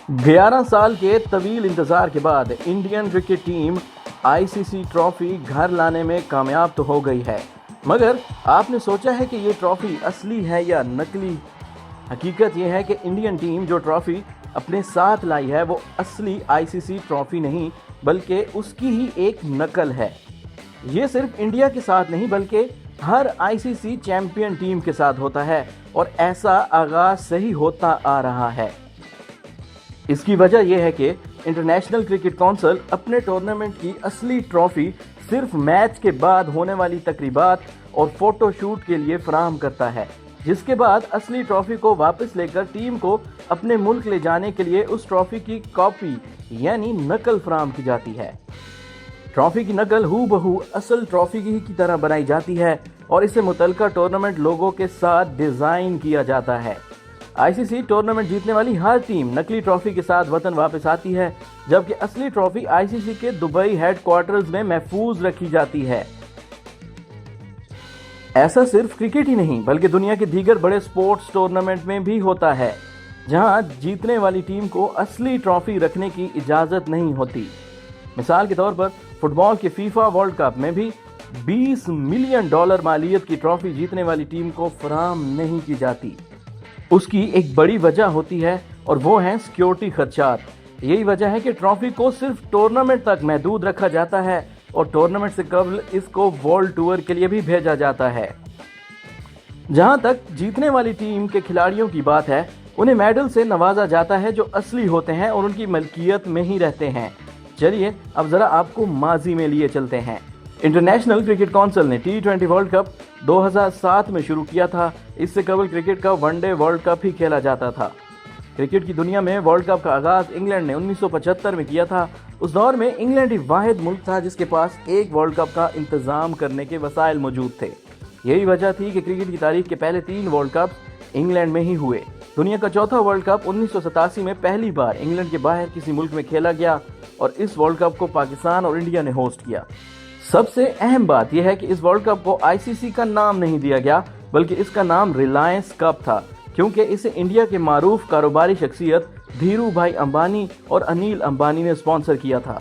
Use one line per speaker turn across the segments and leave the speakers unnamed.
11 साल के तवील इंतजार के बाद Indian cricket team ICC trophy घर लाने में कामयाब तो हो गई है, मगर आपने सोचा है कि ये ट्रॉफी असली है या नकली? हकीकत ये है कि इंडियन टीम जो ट्रॉफी अपने साथ लाई है वो असली आईसीसी ट्रॉफी नहीं बल्कि उसकी ही एक नकल है। ये सिर्फ इंडिया के साथ नहीं बल्कि हर आईसीसी चैंपियन टीम के साथ होता है और ऐसा आगाज से ही होता आ रहा है। इसकी वजह यह है कि इंटरनेशनल क्रिकेट काउंसिल अपने टूर्नामेंट की असली ट्रॉफी सिर्फ मैच के बाद होने वाली तकरीबात और फोटो शूट के लिए फराहम करता है, जिसके बाद असली ट्रॉफी को वापस लेकर टीम को अपने मुल्क ले जाने के लिए उस ट्रॉफी की कॉपी यानी नकल फराहम की जाती है। ट्रॉफी की नकल हूबहू असल ट्रॉफी की तरह बनाई जाती है और इसे मुतलका टूर्नामेंट लोगों के साथ डिजाइन किया जाता है। आईसीसी टूर्नामेंट जीतने वाली हर टीम नकली ट्रॉफी के साथ वतन वापस आती है, जबकि असली ट्रॉफी आईसीसी के दुबई हेडक्वार्टर्स में महफूज रखी जाती है। ऐसा सिर्फ क्रिकेट ही नहीं बल्कि दुनिया के दीगर बड़े स्पोर्ट्स टूर्नामेंट में भी होता है, जहां जीतने वाली टीम को असली ट्रॉफी रखने की इजाजत नहीं होती। मिसाल के तौर पर फुटबॉल के फीफा वर्ल्ड कप में भी $20 मिलियन मालियत की ट्रॉफी जीतने वाली टीम को फराहम नहीं की जाती। उसकी एक बड़ी वजह होती है और वो है सिक्योरिटी खर्चात। यही वजह है कि ट्रॉफी को सिर्फ टूर्नामेंट तक महदूद रखा जाता है और टूर्नामेंट से कबल इसको वर्ल्ड टूर के लिए भी भेजा जाता है। जहां तक जीतने वाली टीम के खिलाड़ियों की बात है, उन्हें मेडल से नवाजा जाता है जो असली होते हैं और उनकी मलकियत में ही रहते हैं। चलिए अब जरा आपको माजी में लिए चलते हैं। इंटरनेशनल क्रिकेट काउंसिल ने T20 वर्ल्ड कप 2007 में शुरू किया था। इससे कबल क्रिकेट का वनडे वर्ल्ड कप ही खेला जाता था। क्रिकेट की दुनिया में वर्ल्ड कप का आगाज इंग्लैंड ने 1975 में किया था। उस दौर में इंग्लैंड ही वाहिद मुल्क था जिसके पास एक वर्ल्ड कप का इंतजाम करने के वसाइल मौजूद थे। यही वजह थी कि क्रिकेट की तारीख के पहले 3 वर्ल्ड कप इंग्लैंड में ही हुए। दुनिया का चौथा वर्ल्ड कप 1987 में पहली बार इंग्लैंड के बाहर किसी मुल्क में खेला गया और इस वर्ल्ड कप को पाकिस्तान और इंडिया ने होस्ट किया। सबसे अहम बात यह है कि इस वर्ल्ड कप को आईसीसी का नाम नहीं दिया गया बल्कि इसका नाम रिलायंस कप था, क्योंकि इसे इंडिया के मारूफ कारोबारी शख्सियत धीरू भाई अंबानी और अनिल अंबानी ने स्पॉन्सर किया था।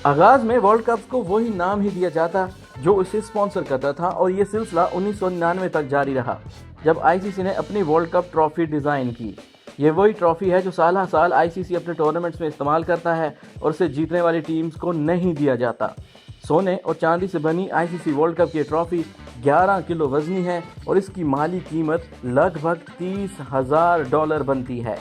आगाज में वर्ल्ड कप को वही नाम ही दिया जाता जो इसे स्पॉन्सर करता था और ये सिलसिला 1999 तक जारी रहा, जब आईसीसी ने अपनी वर्ल्ड कप ट्रॉफी डिजाइन की। ये वही ट्रॉफी है जो साल साल आईसीसी अपने टूर्नामेंट्स में इस्तेमाल करता है और उसे जीतने वाली टीम्स को नहीं दिया जाता। सोने और चांदी से बनी आईसीसी वर्ल्ड कप की ट्रॉफी 11 किलो वजनी है और इसकी माली कीमत लगभग $30,000 बनती है।